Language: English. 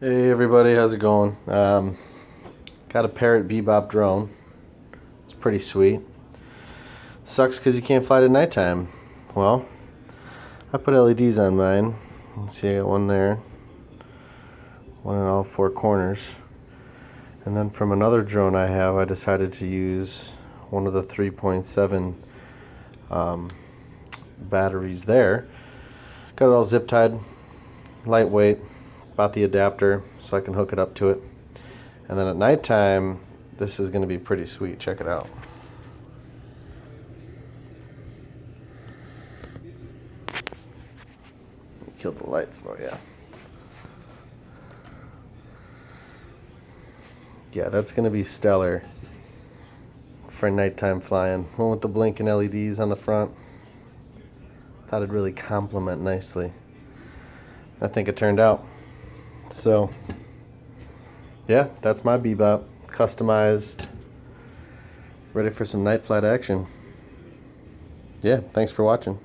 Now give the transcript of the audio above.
Hey everybody, how's it going? Got a Parrot Bebop drone. It's pretty sweet. Sucks because you can't fly it at nighttime. Well, I put LEDs on mine. You can see I got one there, one in all four corners. And then from another drone I have, I decided to use one of the 3.7 batteries there. Got it all zip tied, lightweight. Bought the adapter so I can hook it up to it. And then at nighttime, this is going to be pretty sweet. Check it out. Killed the lights for you. Yeah, that's going to be stellar for nighttime flying. One with the blinking LEDs on the front. Thought it'd really complement nicely. I think it turned out. So, yeah, that's my Bebop. Customized. Ready for some night flight action. Yeah, thanks for watching.